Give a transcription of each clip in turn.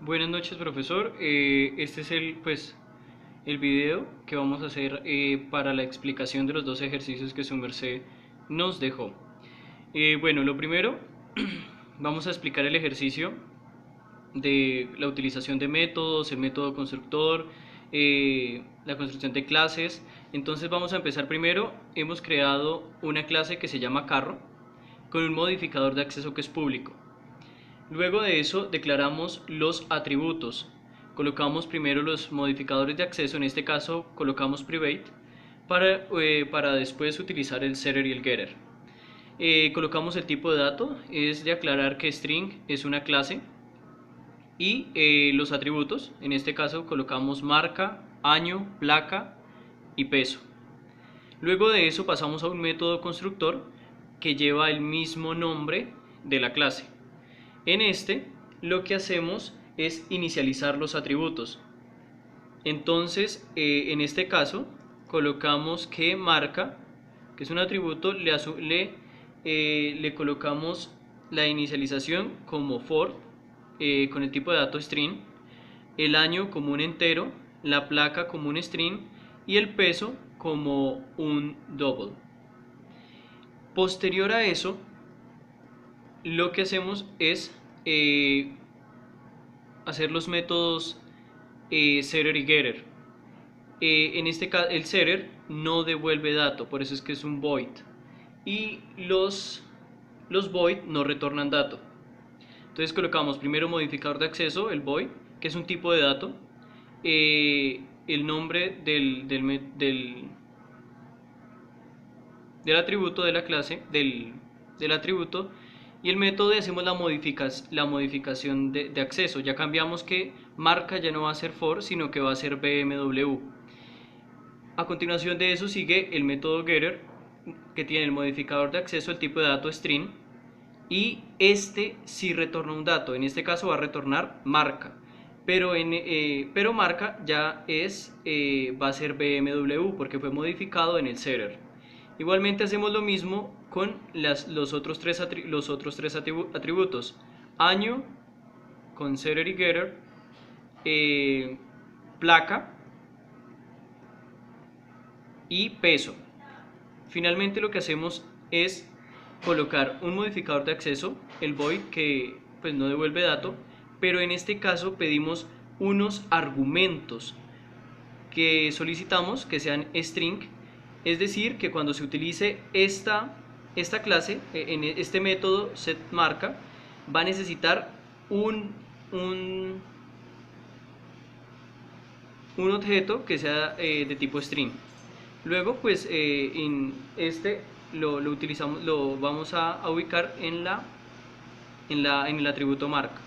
Buenas noches, profesor. Este es el video que vamos a hacer para la explicación de los dos ejercicios que su merced nos dejó. Bueno, lo primero, vamos a explicar el ejercicio de la utilización de métodos, el método constructor, la construcción de clases. Entonces vamos a empezar primero. Hemos creado una clase que se llama carro con un modificador de acceso que es público. Luego de eso declaramos los atributos. Colocamos primero los modificadores de acceso, en este caso colocamos private, para después utilizar el setter y el getter. Colocamos el tipo de dato, es de aclarar que string es una clase, y los atributos, en este caso colocamos marca, año, placa y peso. Luego de eso pasamos a un método constructor que lleva el mismo nombre de la clase. En este, lo que hacemos es inicializar los atributos. Entonces, en este caso, colocamos que marca, que es un atributo, le colocamos la inicialización como for, con el tipo de dato string, el año como un entero, la placa como un string y el peso como un double. Posterior a eso, lo que hacemos es hacer los métodos setter y getter. En este caso, el setter no devuelve dato, por eso es que es un void. Y los void no retornan dato. Entonces colocamos primero modificador de acceso, el void, que es un tipo de dato, el nombre del atributo de la clase, del atributo, y el método, y hacemos la modificación de acceso. Ya cambiamos que marca ya no va a ser for, sino que va a ser BMW. A continuación de eso sigue el método getter, que tiene el modificador de acceso, el tipo de dato string, y este sí retorna un dato. En este caso va a retornar marca, pero marca ya va a ser BMW porque fue modificado en el setter. Igualmente hacemos lo mismo con los otros tres atributos: año con setter y getter, placa y peso. Finalmente lo que hacemos es colocar un modificador de acceso, el void, que pues no devuelve dato, pero en este caso pedimos unos argumentos que solicitamos que sean string, es decir, que cuando se utilice esta clase, en este método setMarca, va a necesitar un, un objeto que sea de tipo string. Luego, pues en este lo utilizamos, lo vamos a ubicar en el atributo marca.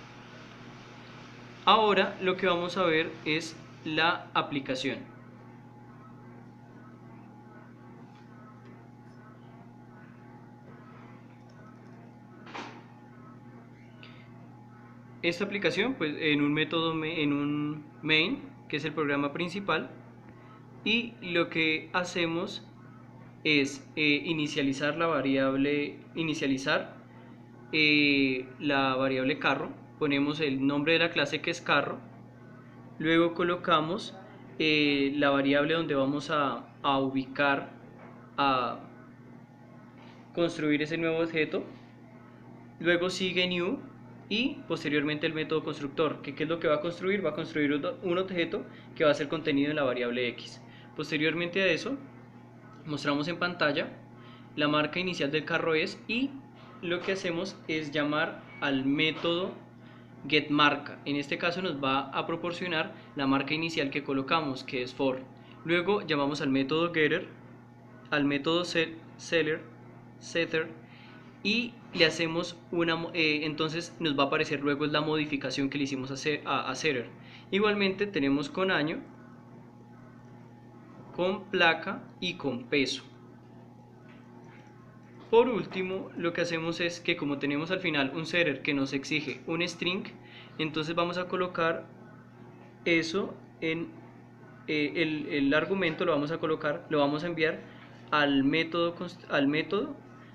Ahora lo que vamos a ver es la aplicación. Esta aplicación, pues en un método, en un main, que es el programa principal, y lo que hacemos es inicializar la variable carro. Ponemos el nombre de la clase, que es carro. Luego colocamos la variable donde vamos a ubicar, a construir ese nuevo objeto. Luego sigue new y posteriormente el método constructor, que ¿qué es lo que va a construir? Va a construir un objeto que va a ser contenido en la variable x. Posteriormente a eso, mostramos en pantalla la marca inicial del carro es, y lo que hacemos es llamar al método getMarca. En este caso nos va a proporcionar la marca inicial que colocamos, que es for. Luego llamamos al método getter, al método setter, y le hacemos entonces nos va a aparecer luego la modificación que le hicimos a setter. Igualmente tenemos con año, con placa y con peso. Por último, lo que hacemos es que, como tenemos al final un setter que nos exige un string, entonces vamos a colocar eso en el argumento, lo vamos a colocar, lo vamos a enviar al método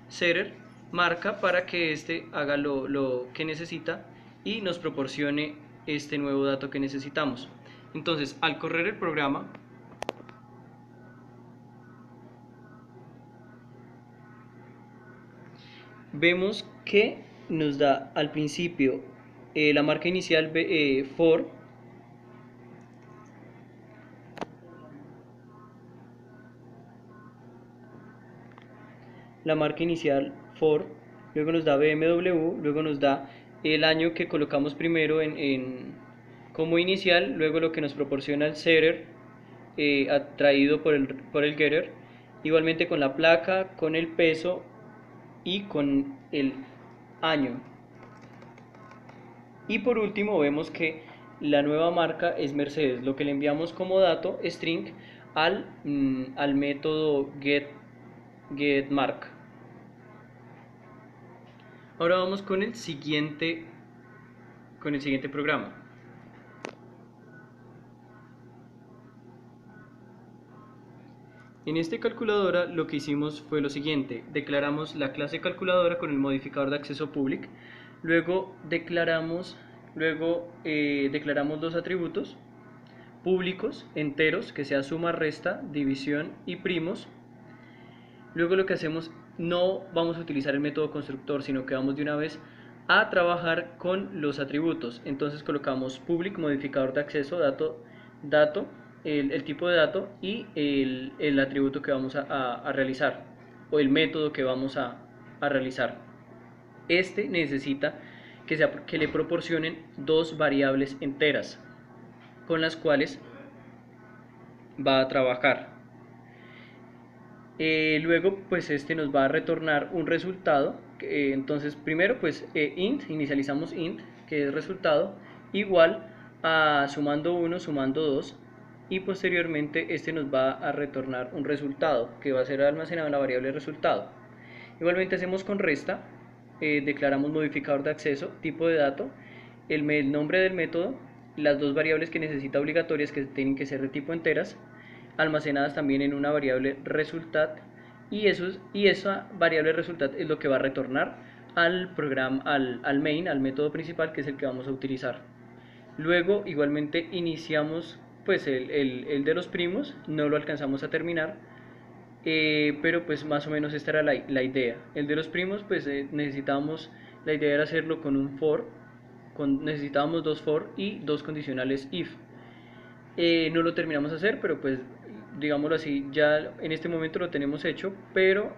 setter marca, para que éste haga lo que necesita y nos proporcione este nuevo dato que necesitamos. Entonces, al correr el programa, vemos que nos da al principio la marca inicial for, la marca inicial for, luego nos da BMW, luego nos da el año que colocamos primero como inicial, luego lo que nos proporciona el setter atraído por el getter, igualmente con la placa, con el peso y con el año. Y por último vemos que la nueva marca es Mercedes, lo que le enviamos como dato string al método getMark. Ahora vamos con el siguiente programa. En esta calculadora lo que hicimos fue lo siguiente: declaramos la clase calculadora con el modificador de acceso public, luego declaramos dos atributos públicos enteros, que sea suma, resta, división y primos. Luego lo que hacemos, no vamos a utilizar el método constructor, sino que vamos de una vez a trabajar con los atributos. Entonces colocamos public, modificador de acceso, dato, el tipo de dato y el atributo que vamos a realizar, o el método que vamos a realizar. Este necesita que le proporcionen dos variables enteras con las cuales va a trabajar. Luego pues este nos va a retornar un resultado. Entonces primero pues inicializamos int, que es resultado, igual a sumando 1, sumando 2, y posteriormente este nos va a retornar un resultado que va a ser almacenado en la variable resultado. Igualmente hacemos con resta, declaramos modificador de acceso, tipo de dato, el nombre del método, las dos variables que necesita obligatorias, que tienen que ser de tipo enteras, almacenadas también en una variable result, y esa variable result es lo que va a retornar al programa, al main, al método principal, que es el que vamos a utilizar. Luego igualmente iniciamos pues el de los primos, no lo alcanzamos a terminar, pero pues más o menos esta era la idea. El de los primos pues la idea era hacerlo con un for, necesitábamos dos for y dos condicionales if. No lo terminamos de hacer, pero pues digámoslo así, ya en este momento lo tenemos hecho, pero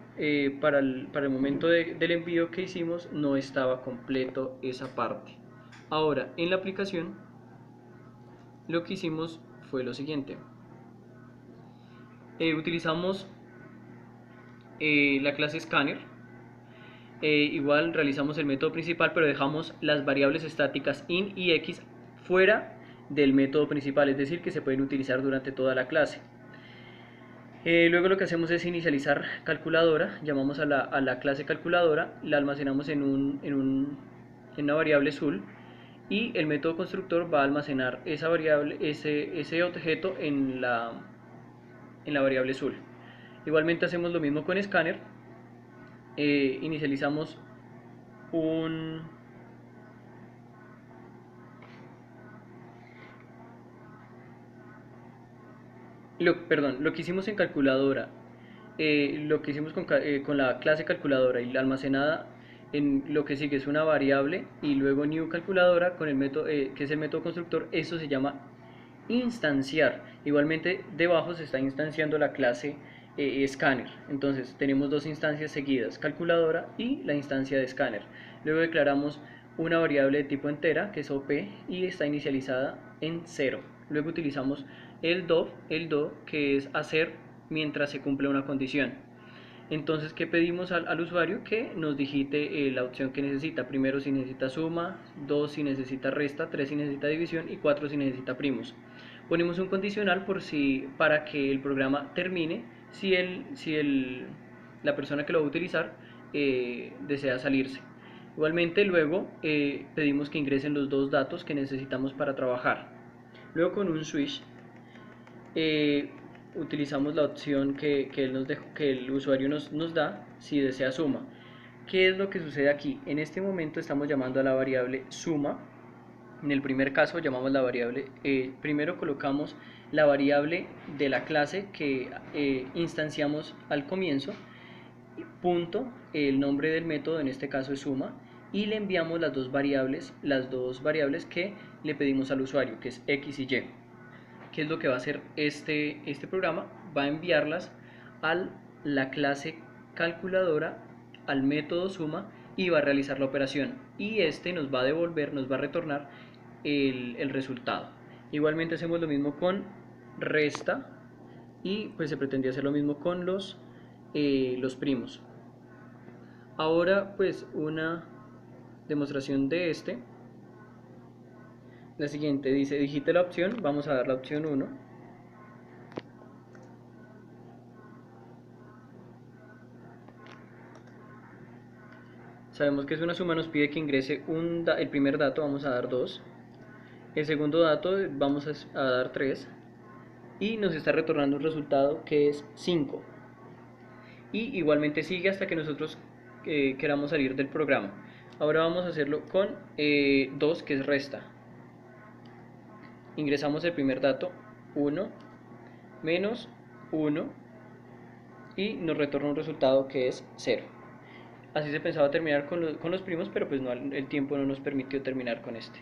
para el momento del envío que hicimos no estaba completo esa parte. Ahora en la aplicación lo que hicimos fue lo siguiente: utilizamos la clase scanner, igual realizamos el método principal, pero dejamos las variables estáticas in y x fuera del método principal, es decir, que se pueden utilizar durante toda la clase. Luego lo que hacemos es inicializar calculadora, llamamos a la clase calculadora, la almacenamos en una variable sul, y el método constructor va a almacenar esa variable, ese objeto en la variable sul. Igualmente hacemos lo mismo con scanner, inicializamos lo que hicimos en calculadora, lo que hicimos con la clase calculadora y la almacenada en lo que sigue es una variable, y luego new calculadora con el método que es el método constructor, eso se llama instanciar. Igualmente debajo se está instanciando la clase scanner. Entonces tenemos dos instancias seguidas, calculadora y la instancia de scanner. Luego declaramos una variable de tipo entera, que es op, y está inicializada en 0. Luego utilizamos el do, que es hacer mientras se cumple una condición. Entonces, ¿qué pedimos al usuario? Que nos digite la opción que necesita. Primero si necesita suma, 2 si necesita resta, 3 si necesita división y 4 si necesita primos. Ponemos un condicional para que el programa termine si la persona que lo va a utilizar desea salirse. Igualmente luego pedimos que ingresen los dos datos que necesitamos para trabajar. Luego con un switch utilizamos la opción que el usuario nos da si desea suma. ¿Qué es lo que sucede aquí? En este momento estamos llamando a la variable suma En el primer caso llamamos la variable, primero colocamos la variable de la clase que instanciamos al comienzo, punto, el nombre del método en este caso es suma, y le enviamos las dos variables que le pedimos al usuario, que es x y y. ¿Qué es lo que va a hacer este programa? Va a enviarlas a la clase calculadora, al método suma, y va a realizar la operación, y este nos va a devolver, nos va a retornar el resultado. Igualmente hacemos lo mismo con resta, y pues se pretendía hacer lo mismo con los primos. Ahora pues una demostración de la siguiente dice: digite la opción, vamos a dar la opción 1. Sabemos que es una suma, nos pide que ingrese el primer dato, vamos a dar 2. El segundo dato vamos a dar 3. Y nos está retornando un resultado que es 5. Y igualmente sigue hasta que nosotros queramos salir del programa. Ahora vamos a hacerlo con 2, que es resta. Ingresamos el primer dato, 1 menos 1, y nos retorna un resultado que es 0. Así se pensaba terminar con los primos, pero pues no, el tiempo no nos permitió terminar con este.